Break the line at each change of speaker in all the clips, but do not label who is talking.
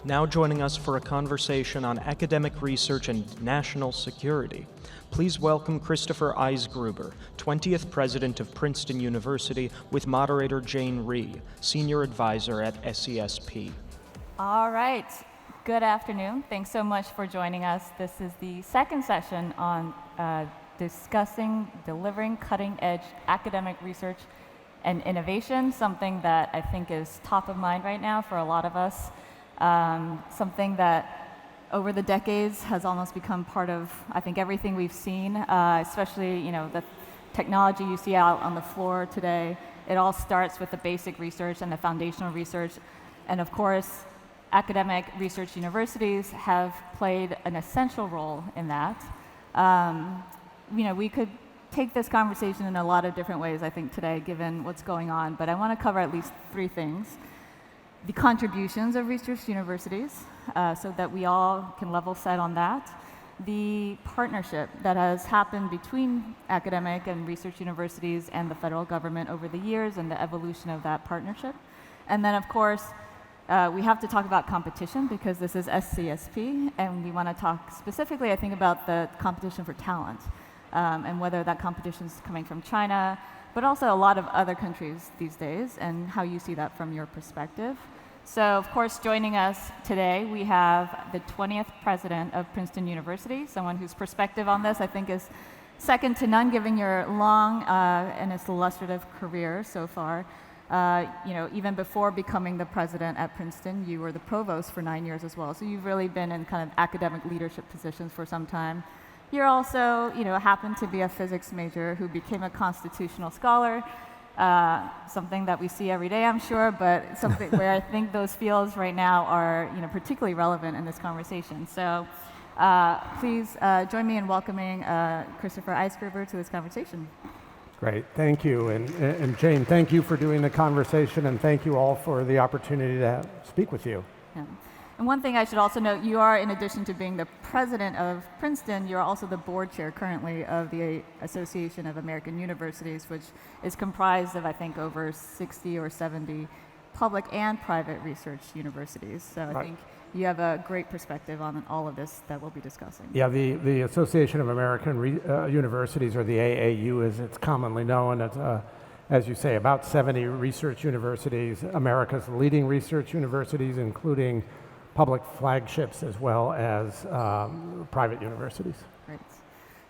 Now joining us for a conversation on academic research and national security, please welcome Christopher Eisgruber, 20th President of Princeton University, with moderator Jane Rhee, Senior Advisor at SCSP.
All right. Good afternoon. Thanks so much for joining us. This is the second session on discussing delivering cutting-edge academic research and innovation, something that I think is top of mind right now for a lot of us. Something that over the decades has almost become part of, I think, everything we've seen, especially, the technology you see out on the floor today. It all starts with the basic research and the foundational research. And of course, academic research universities have played an essential role in that. We could take this conversation in a lot of different ways, I think, today, given what's going on. But I want to cover at least three things. The contributions of research universities, so that we all can level set on that. The partnership that has happened between academic and research universities and the federal government over the years and the evolution of that partnership. And then, of course, we have to talk about competition because this is SCSP, and we want to talk specifically, I think, about the competition for talent and whether that competition is coming from China, but also a lot of other countries these days, and how you see that from your perspective. So, of course, joining us today, we have the 20th president of Princeton University, someone whose perspective on this, I think, is second to none, given your long and its illustrative career so far. Even before becoming the president at Princeton, you were the provost for 9 years as well. So you've really been in kind of academic leadership positions for some time. You're also, happen to be a physics major who became a constitutional scholar, something that we see every day, I'm sure, but something where I think those fields right now are, particularly relevant in this conversation. So please join me in welcoming Christopher Eisgruber to this conversation.
Great, thank you. And Jane, thank you for doing the conversation, and thank you all for the opportunity to speak with you.
Yeah. And one thing I should also note, you are, in addition to being the president of Princeton, you're also the board chair currently of the Association of American Universities, which is comprised of, I think, over 60 or 70 public and private research universities. So I think you have a great perspective on all of this that we'll be discussing.
Yeah, the Association of American Universities, or the AAU as it's commonly known, it's, as you say, about 70 research universities, America's leading research universities, including public flagships as well as private universities.
Great.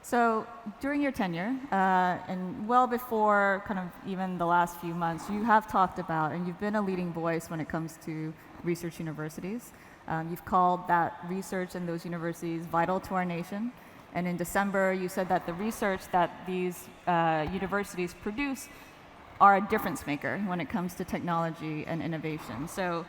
So during your tenure, and well before kind of even the last few months, you have talked about, and you've been a leading voice when it comes to research universities. You've called that research in those universities vital to our nation. And in December, you said that the research that these universities produce are a difference maker when it comes to technology and innovation. So,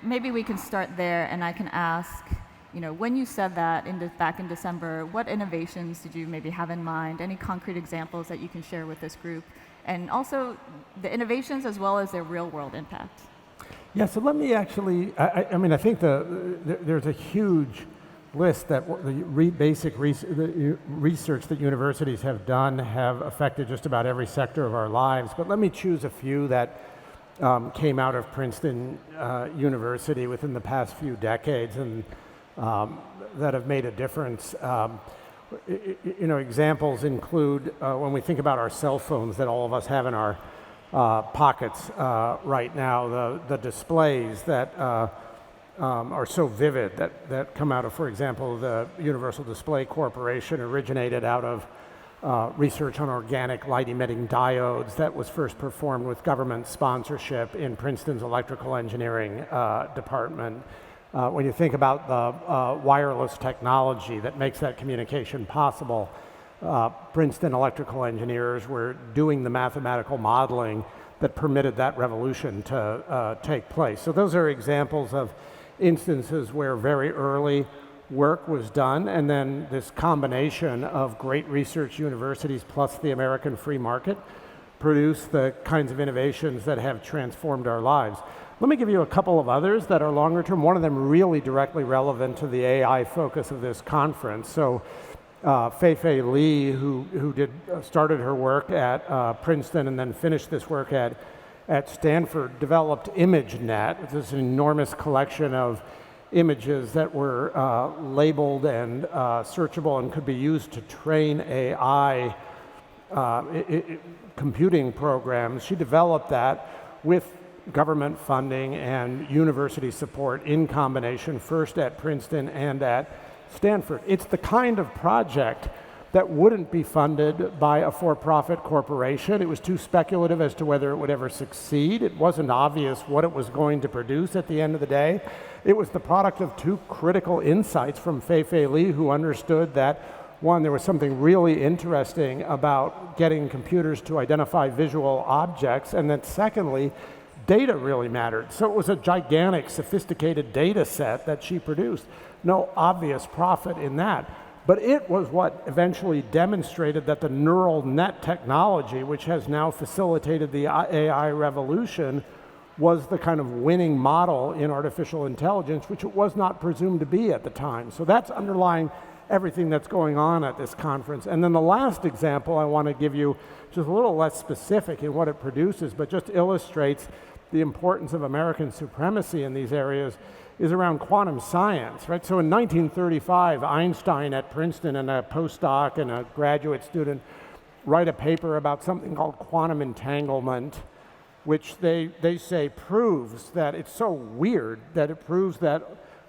maybe we can start there, and I can ask, when you said that back in December, what innovations did you maybe have in mind? Any concrete examples that you can share with this group? And also the innovations as well as their real-world impact.
Yeah, so let me actually, I think there's a huge list that the basic research that universities have done have affected just about every sector of our lives. But let me choose a few that came out of Princeton University within the past few decades and that have made a difference. Examples include when we think about our cell phones that all of us have in our pockets right now, the displays that are so vivid that come out of, for example, the Universal Display Corporation originated out of research on organic light-emitting diodes that was first performed with government sponsorship in Princeton's electrical engineering department. When you think about the wireless technology that makes that communication possible, Princeton electrical engineers were doing the mathematical modeling that permitted that revolution to take place. So those are examples of instances where very early work was done, and then this combination of great research universities plus the American free market produced the kinds of innovations that have transformed our lives. Let me give you a couple of others that are longer term, one of them really directly relevant to the AI focus of this conference. So Fei Li, who started her work at Princeton and then finished this work at Stanford, developed ImageNet. It's this enormous collection of images that were labeled and searchable and could be used to train AI computing programs. She developed that with government funding and university support in combination, first at Princeton and at Stanford. It's the kind of project that wouldn't be funded by a for-profit corporation. It was too speculative as to whether it would ever succeed. It wasn't obvious what it was going to produce at the end of the day. It was the product of two critical insights from Fei-Fei Li, who understood that, one, there was something really interesting about getting computers to identify visual objects, and that secondly, data really mattered. So it was a gigantic, sophisticated data set that she produced. No obvious profit in that. But it was what eventually demonstrated that the neural net technology, which has now facilitated the AI revolution, was the kind of winning model in artificial intelligence, which it was not presumed to be at the time. So that's underlying everything that's going on at this conference. And then the last example I want to give you, just a little less specific in what it produces, but just illustrates the importance of American supremacy in these areas, is around quantum science, right? So in 1935, Einstein at Princeton and a postdoc and a graduate student write a paper about something called quantum entanglement, which they say proves that it's so weird that it proves that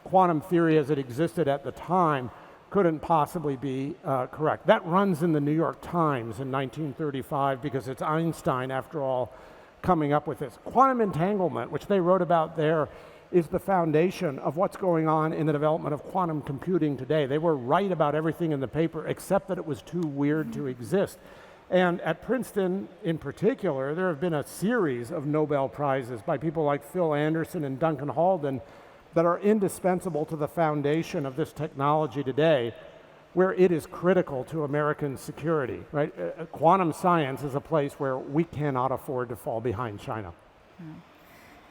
quantum theory as it existed at the time couldn't possibly be correct. That runs in the New York Times in 1935 because it's Einstein, after all, coming up with this. Quantum entanglement, which they wrote about there, is the foundation of what's going on in the development of quantum computing today. They were right about everything in the paper except that it was too weird to exist. And at Princeton in particular, there have been a series of Nobel Prizes by people like Phil Anderson and Duncan Haldane that are indispensable to the foundation of this technology today, where it is critical to American security, right? Quantum science is a place where we cannot afford to fall behind China.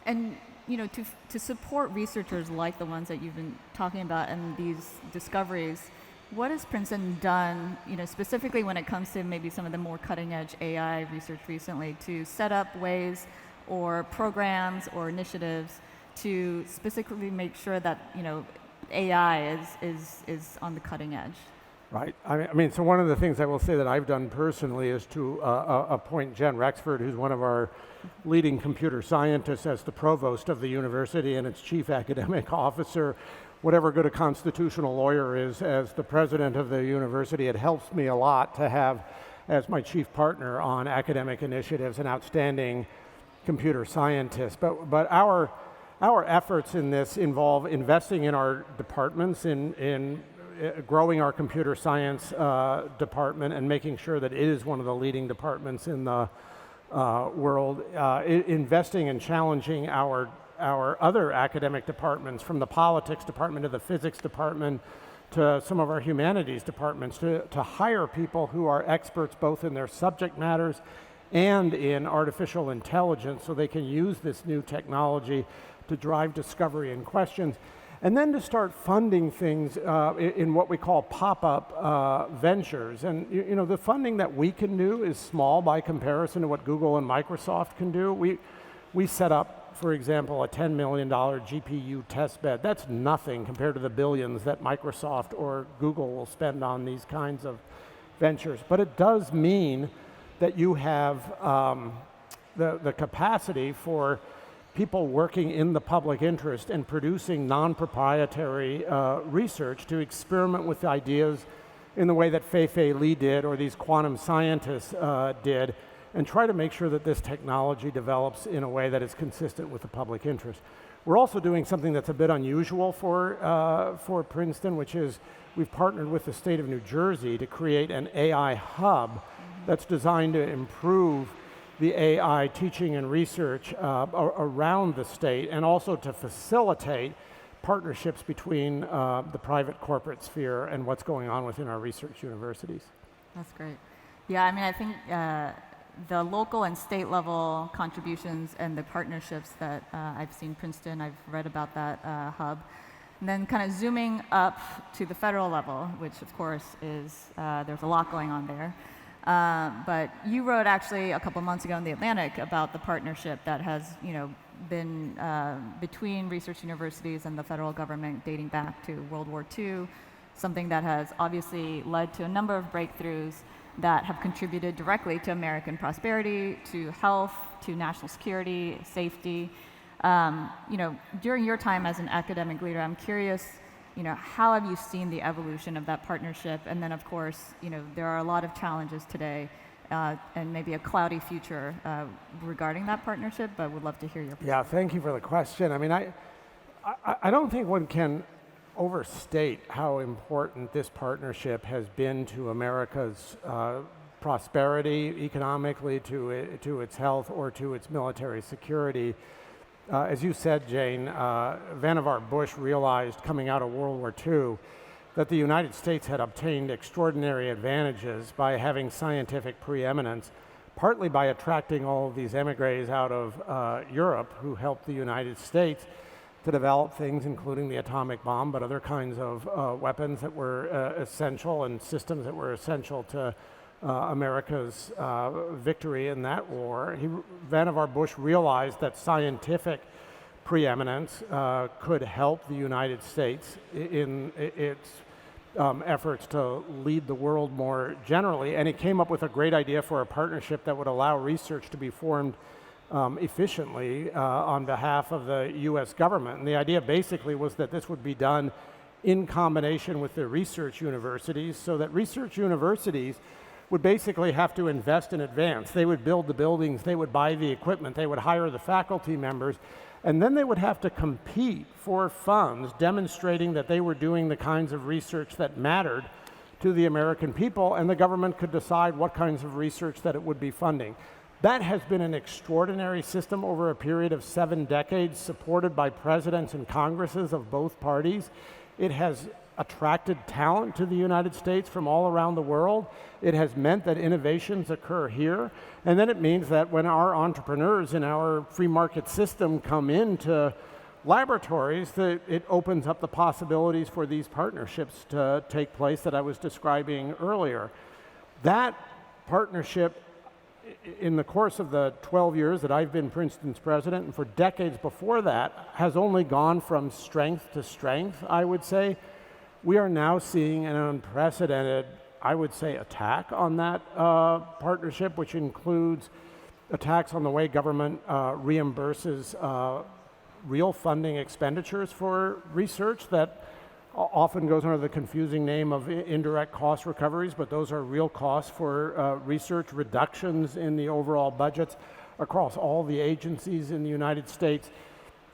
And to support researchers like the ones that you've been talking about and these discoveries, what has Princeton done, specifically when it comes to maybe some of the more cutting-edge AI research recently, to set up ways or programs or initiatives to specifically make sure that AI is on the cutting edge?
Right. I mean, so one of the things I will say that I've done personally is to appoint Jen Rexford, who's one of our leading computer scientists, as the provost of the university and its chief academic officer. Whatever good a constitutional lawyer is, as the president of the university, it helps me a lot to have, as my chief partner on academic initiatives, an outstanding computer scientist. But our efforts in this involve investing in our departments, in growing our computer science department and making sure that it is one of the leading departments in the world, investing and challenging our other academic departments, from the politics department to the physics department to some of our humanities departments, to hire people who are experts both in their subject matters and in artificial intelligence, so they can use this new technology to drive discovery and questions. And then to start funding things in what we call pop-up ventures. And the funding that we can do is small by comparison to what Google and Microsoft can do. We set up, for example, a $10 million GPU test bed. That's nothing compared to the billions that Microsoft or Google will spend on these kinds of ventures. But it does mean that you have the capacity for people working in the public interest and producing non-proprietary research to experiment with ideas in the way that Fei-Fei Li did, or these quantum scientists did, and try to make sure that this technology develops in a way that is consistent with the public interest. We're also doing something that's a bit unusual for Princeton, which is we've partnered with the state of New Jersey to create an AI hub that's designed to improve the AI teaching and research around the state, and also to facilitate partnerships between the private corporate sphere and what's going on within our research universities.
That's great. Yeah, I mean, I think the local and state level contributions and the partnerships that I've seen Princeton, I've read about that hub. And then kind of zooming up to the federal level, which of course is, there's a lot going on there. But you wrote actually a couple months ago in The Atlantic about the partnership that has, been between research universities and the federal government dating back to World War II, something that has obviously led to a number of breakthroughs that have contributed directly to American prosperity, to health, to national security, safety. During your time as an academic leader, I'm curious, how have you seen the evolution of that partnership? And then, of course, there are a lot of challenges today and maybe a cloudy future regarding that partnership, but would love to hear your perspective.
Yeah, thank you for the question. I mean, I don't think one can overstate how important this partnership has been to America's prosperity economically, to its health, or to its military security. As you said, Jane, Vannevar Bush realized coming out of World War II that the United States had obtained extraordinary advantages by having scientific preeminence, partly by attracting all of these emigres out of Europe who helped the United States to develop things, including the atomic bomb, but other kinds of weapons that were essential and systems that were essential to America's victory in that war. Vannevar Bush realized that scientific preeminence could help the United States in its efforts to lead the world more generally, and he came up with a great idea for a partnership that would allow research to be formed efficiently on behalf of the U.S. government. And the idea basically was that this would be done in combination with the research universities, so that research universities would basically have to invest in advance. They would build the buildings, they would buy the equipment, they would hire the faculty members, and then they would have to compete for funds demonstrating that they were doing the kinds of research that mattered to the American people, and the government could decide what kinds of research that it would be funding. That has been an extraordinary system over a period of 7 decades, supported by presidents and congresses of both parties. It has attracted talent to the United States from all around the world. It has meant that innovations occur here. And then it means that when our entrepreneurs in our free market system come into laboratories, that it opens up the possibilities for these partnerships to take place that I was describing earlier. That partnership, in the course of the 12 years that I've been Princeton's president, and for decades before that, has only gone from strength to strength, I would say. We are now seeing an unprecedented, I would say, attack on that partnership, which includes attacks on the way government reimburses real funding expenditures for research that often goes under the confusing name of indirect cost recoveries, but those are real costs for research, reductions in the overall budgets across all the agencies in the United States,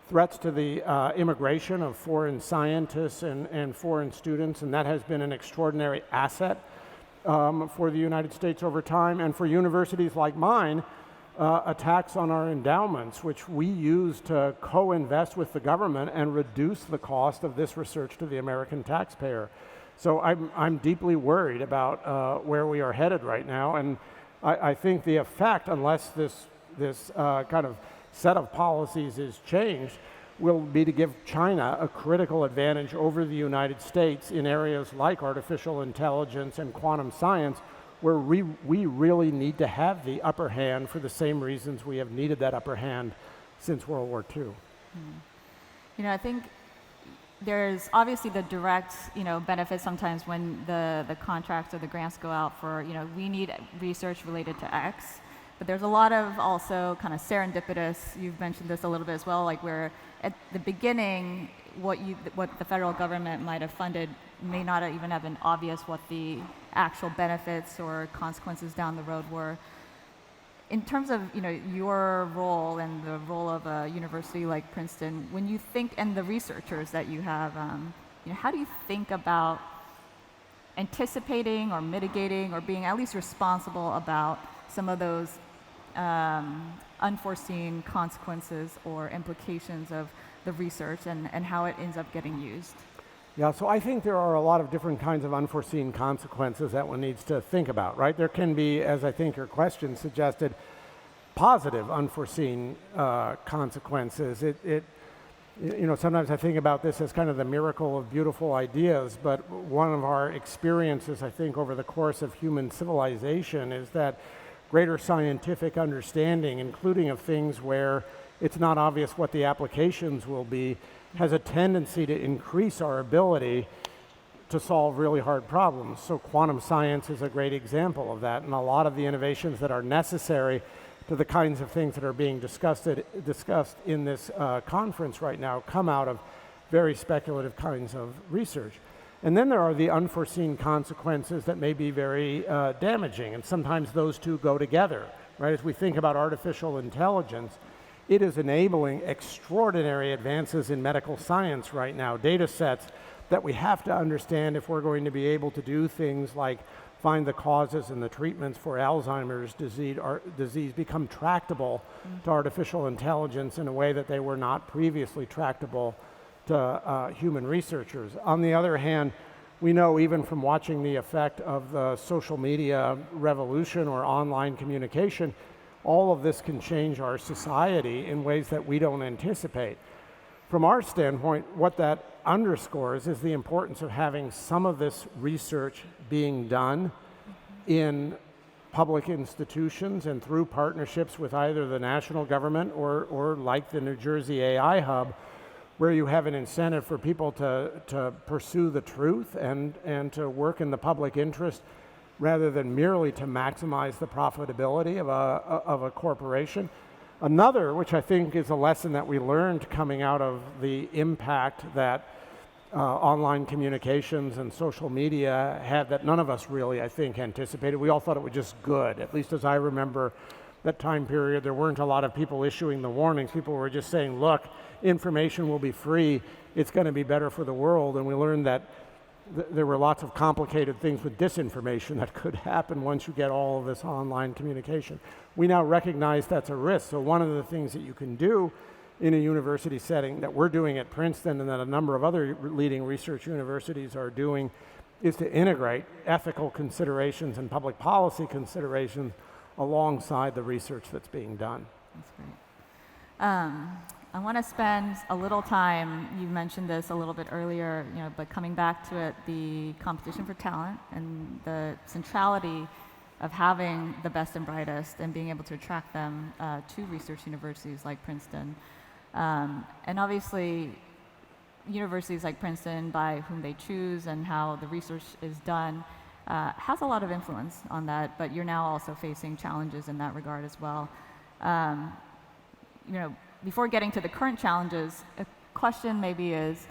threats to the immigration of foreign scientists and foreign students, and that has been an extraordinary asset for the United States over time. And for universities like mine, attacks on our endowments, which we use to co-invest with the government and reduce the cost of this research to the American taxpayer. So I'm deeply worried about where we are headed right now, and I think the effect, unless this kind of set of policies is changed, will be to give China a critical advantage over the United States in areas like artificial intelligence and quantum science, where we really need to have the upper hand for the same reasons we have needed that upper hand since World War II.
I think there's obviously the direct, benefit sometimes when the contracts or the grants go out for, we need research related to X. But there's a lot of also kind of serendipitous, you've mentioned this a little bit as well, like where at the beginning, what the federal government might have funded may not even have been obvious what the actual benefits or consequences down the road were. In terms of your role and the role of a university like Princeton, when you think, and the researchers that you have, how do you think about anticipating or mitigating or being at least responsible about some of those unforeseen consequences or implications of the research and how it ends up getting used?
Yeah, so I think there are a lot of different kinds of unforeseen consequences that one needs to think about, right? There can be, as I think your question suggested, positive unforeseen consequences. Sometimes I think about this as kind of the miracle of beautiful ideas, but one of our experiences, I think, over the course of human civilization is that greater scientific understanding, including of things where it's not obvious what the applications will be, has a tendency to increase our ability to solve really hard problems. So quantum science is a great example of that, and a lot of the innovations that are necessary to the kinds of things that are being discussed in this conference right now come out of very speculative kinds of research. And then there are the unforeseen consequences that may be very damaging, and sometimes those two go together, right? As we think about artificial intelligence, it is enabling extraordinary advances in medical science right now, data sets that we have to understand if we're going to be able to do things like find the causes and the treatments for Alzheimer's disease become tractable to artificial intelligence in a way that they were not previously tractable to human researchers. On the other hand, we know even from watching the effect of the social media revolution or online communication, all of this can change our society in ways that we don't anticipate. From our standpoint, what that underscores is the importance of having some of this research being done in public institutions and through partnerships with either the national government or like the New Jersey AI Hub, where you have an incentive for people to pursue the truth and to work in the public interest rather than merely to maximize the profitability of a corporation. Another, which I think is a lesson that we learned coming out of the impact that online communications and social media had that none of us really, I think, anticipated. We all thought it was just good. At least as I remember that time period, there weren't a lot of people issuing the warnings. People were just saying, look, information will be free. It's going to be better for the world. And we learned that there were lots of complicated things with disinformation that could happen once you get all of this online communication. We now recognize that's a risk. So one of the things that you can do in a university setting that we're doing at Princeton and that a number of other leading research universities are doing is to integrate ethical considerations and public policy considerations alongside the research that's being done.
That's great. I want to spend a little time, you mentioned this a little bit earlier, but coming back to it, the competition for talent and the centrality of having the best and brightest and being able to attract them to research universities like Princeton. And obviously, universities like Princeton, by whom they choose and how the research is done, has a lot of influence on that, but you're now also facing challenges in that regard as well. Before getting to the current challenges, a question maybe is,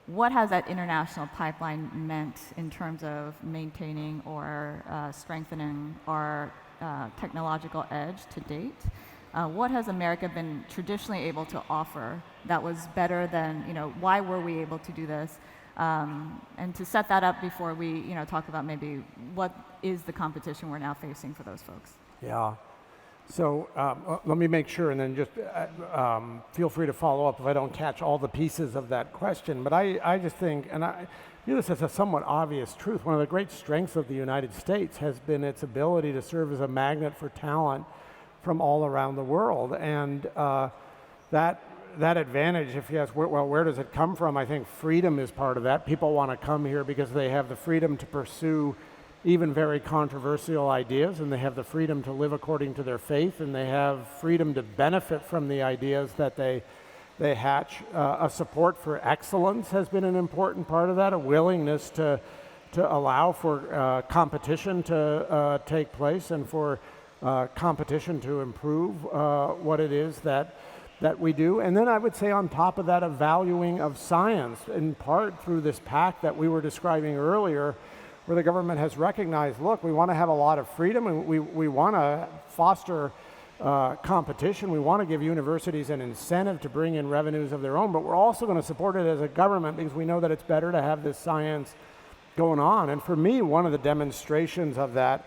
what has that international pipeline meant in terms of maintaining or strengthening our technological edge to date? What has America been traditionally able to offer that was better than, why were we able to do this? And to set that up before we, talk about maybe what is the competition we're now facing for those folks.
Yeah. So let me make sure, and then just feel free to follow up if I don't catch all the pieces of that question. But I just think, and I view this as a somewhat obvious truth, one of the great strengths of the United States has been its ability to serve as a magnet for talent from all around the world. And that advantage, if you ask, where does it come from? I think freedom is part of that. People want to come here because they have the freedom to pursue even very controversial ideas, and they have the freedom to live according to their faith, and they have freedom to benefit from the ideas that they hatch. A support for excellence has been an important part of that, a willingness to allow for competition to take place and for competition to improve what it is that we do. And then I would say on top of that, a valuing of science, in part through this pact that we were describing earlier, where the government has recognized, look, we want to have a lot of freedom, and we want to foster competition. We want to give universities an incentive to bring in revenues of their own, but we're also going to support it as a government because we know that it's better to have this science going on. And for me, one of the demonstrations of that,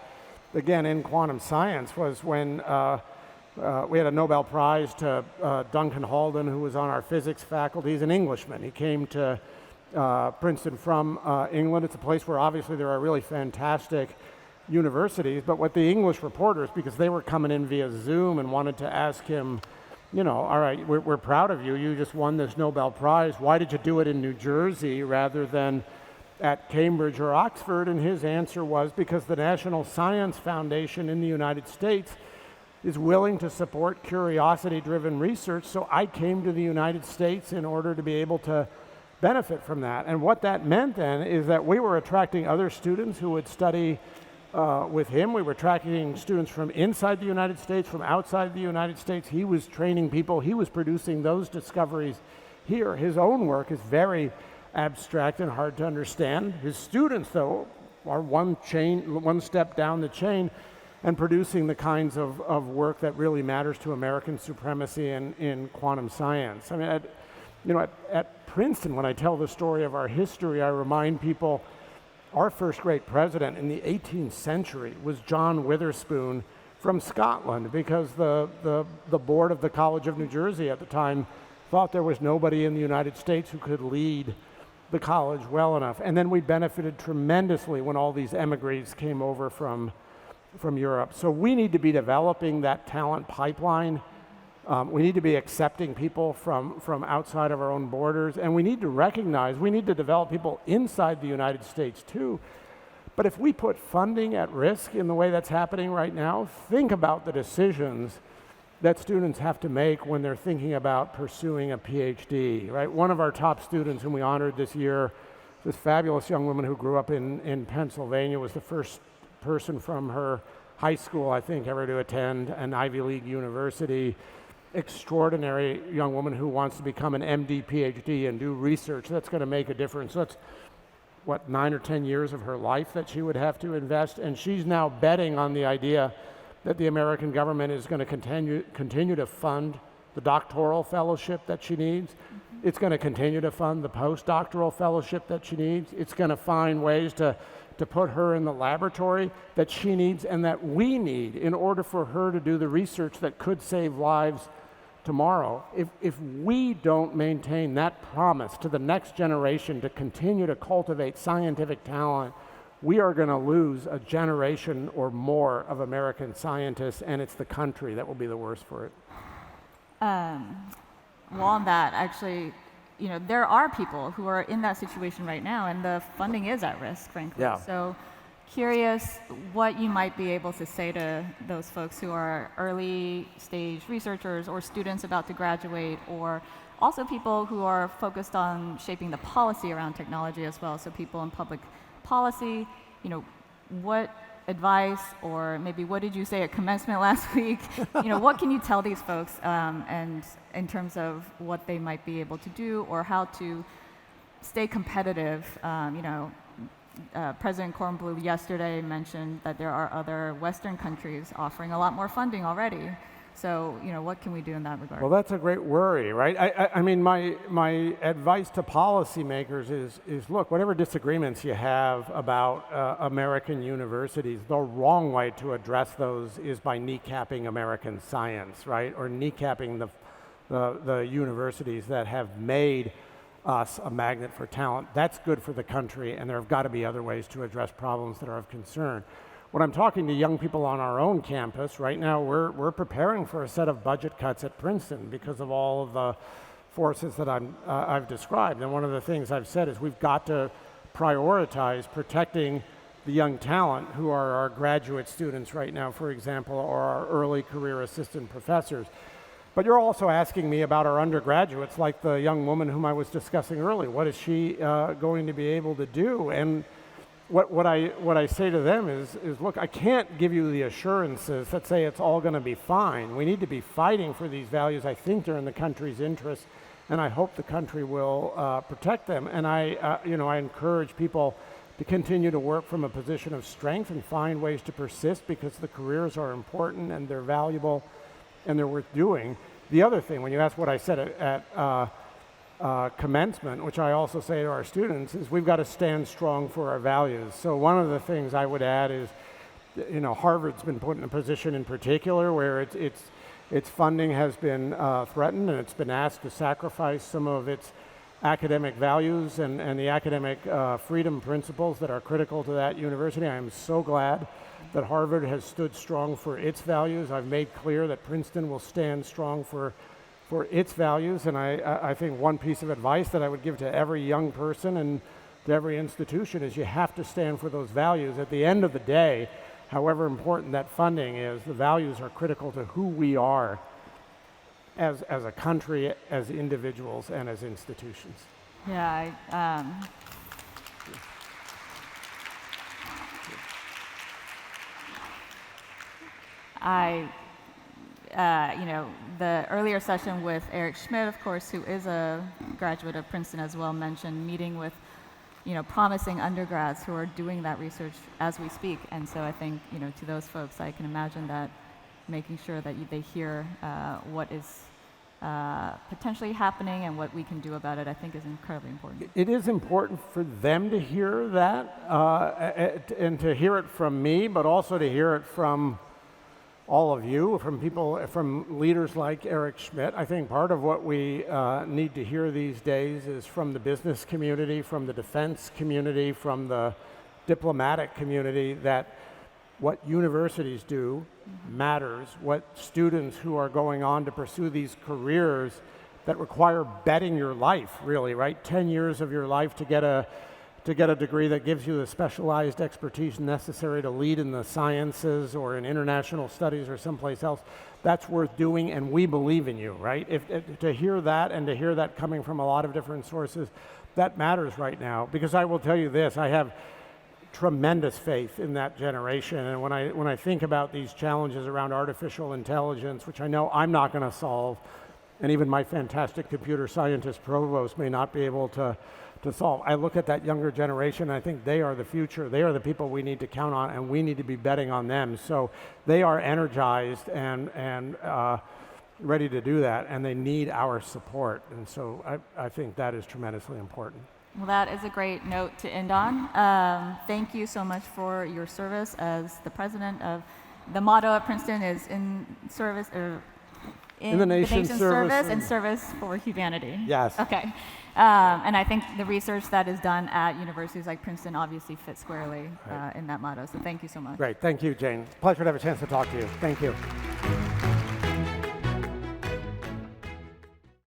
again, in quantum science, was when we had a Nobel Prize to Duncan Haldane, who was on our physics faculty. He's an Englishman. He came to Princeton from England. It's a place where obviously there are really fantastic universities, but what the English reporters, because they were coming in via Zoom and wanted to ask him, all right, we're proud of you. You just won this Nobel Prize. Why did you do it in New Jersey rather than at Cambridge or Oxford? And his answer was, because the National Science Foundation in the United States is willing to support curiosity-driven research. So I came to the United States in order to be able to benefit from that. And what that meant then is that we were attracting other students who would study with him. We were attracting students from inside the United States, from outside the United States. He was training people. He was producing those discoveries here. His own work is very abstract and hard to understand. His students, though, are one step down the chain and producing the kinds of work that really matters to American supremacy in quantum science. I mean, at Princeton, when I tell the story of our history, I remind people our first great president in the 18th century was John Witherspoon from Scotland, because the board of the College of New Jersey at the time thought there was nobody in the United States who could lead the college well enough. And then we benefited tremendously when all these emigres came over from Europe. So we need to be developing that talent pipeline. We need to be accepting people from outside of our own borders, and we need to recognize we need to develop people inside the United States too. But if we put funding at risk in the way that's happening right now, think about the decisions that students have to make when they're thinking about pursuing a PhD, right? One of our top students whom we honored this year, this fabulous young woman who grew up in Pennsylvania, was the first person from her high school, I think, ever to attend an Ivy League university. Extraordinary young woman who wants to become an MD, PhD, and do research that's going to make a difference. So that's, what, 9 or 10 years of her life that she would have to invest, and she's now betting on the idea that the American government is going to continue to fund the doctoral fellowship that she needs. Mm-hmm. It's going to continue to fund the postdoctoral fellowship that she needs. It's going to find ways to put her in the laboratory that she needs and that we need in order for her to do the research that could save lives tomorrow. If we don't maintain that promise to the next generation to continue to cultivate scientific talent, we are going to lose a generation or more of American scientists, and it's the country that will be the worse for it.
Well, on that, actually, there are people who are in that situation right now, and the funding is at risk, frankly.
Yeah.
So curious what you might be able to say to those folks who are early stage researchers or students about to graduate, or also people who are focused on shaping the policy around technology as well. So people in public policy, what advice, or maybe what did you say at commencement last week? What can you tell these folks, and in terms of what they might be able to do or how to stay competitive? President Kornblum yesterday mentioned that there are other Western countries offering a lot more funding already. So, what can we do in that regard?
Well, that's a great worry, right? I mean, my advice to policymakers is look, whatever disagreements you have about American universities, the wrong way to address those is by kneecapping American science, right? Or kneecapping the universities that have made us a magnet for talent. That's good for the country, and there have got to be other ways to address problems that are of concern. When I'm talking to young people on our own campus, right now we're preparing for a set of budget cuts at Princeton because of all of the forces that I've described. And one of the things I've said is we've got to prioritize protecting the young talent who are our graduate students right now, for example, or our early career assistant professors. But you're also asking me about our undergraduates, like the young woman whom I was discussing earlier. What is she going to be able to do? And what I say to them is look, I can't give you the assurances that say it's all going to be fine. We need to be fighting for these values. I think they're in the country's interest, and I hope the country will protect them. And I encourage people to continue to work from a position of strength and find ways to persist, because the careers are important and they're valuable and they're worth doing. The other thing, when you ask what I said at commencement, which I also say to our students, is we've got to stand strong for our values. So one of the things I would add is, Harvard's been put in a position in particular where its funding has been threatened, and it's been asked to sacrifice some of its academic values and the academic freedom principles that are critical to that university. I am so glad that Harvard has stood strong for its values. I've made clear that Princeton will stand strong for its values, and I think one piece of advice that I would give to every young person and to every institution is you have to stand for those values. At the end of the day, however important that funding is, the values are critical to who we are as a country, as individuals, and as institutions.
Yeah, the earlier session with Eric Schmidt, of course, who is a graduate of Princeton as well, mentioned meeting with, promising undergrads who are doing that research as we speak. And so I think, to those folks, I can imagine that making sure that they hear what is potentially happening and what we can do about it, I think is incredibly important.
It is important for them to hear that and to hear it from me, but also to hear it from all of you, from people, from leaders like Eric Schmidt. I think part of what we need to hear these days is from the business community, from the defense community, from the diplomatic community, that what universities do matters, what students who are going on to pursue these careers that require betting your life, really, right? 10 years of your life to get a degree that gives you the specialized expertise necessary to lead in the sciences or in international studies or someplace else. That's worth doing, and we believe in you, right? If to hear that, and to hear that coming from a lot of different sources, that matters right now. Because I will tell you this, I have tremendous faith in that generation. And when I think about these challenges around artificial intelligence, which I know I'm not going to solve, and even my fantastic computer scientist provost may not be able to solve. I look at that younger generation, and I think they are the future. They are the people we need to count on, and we need to be betting on them. So they are energized and ready to do that, and they need our support. And so I think that is tremendously important.
Well, that is a great note to end on. Thank you so much for your service as the president of the motto at Princeton is in service, or in the nation's service and service for humanity.
Yes.
Okay. And I think the research that is done at universities like Princeton obviously fits squarely in that motto. So thank you so much.
Great. Thank you, Jane. Pleasure to have a chance to talk to you. Thank you.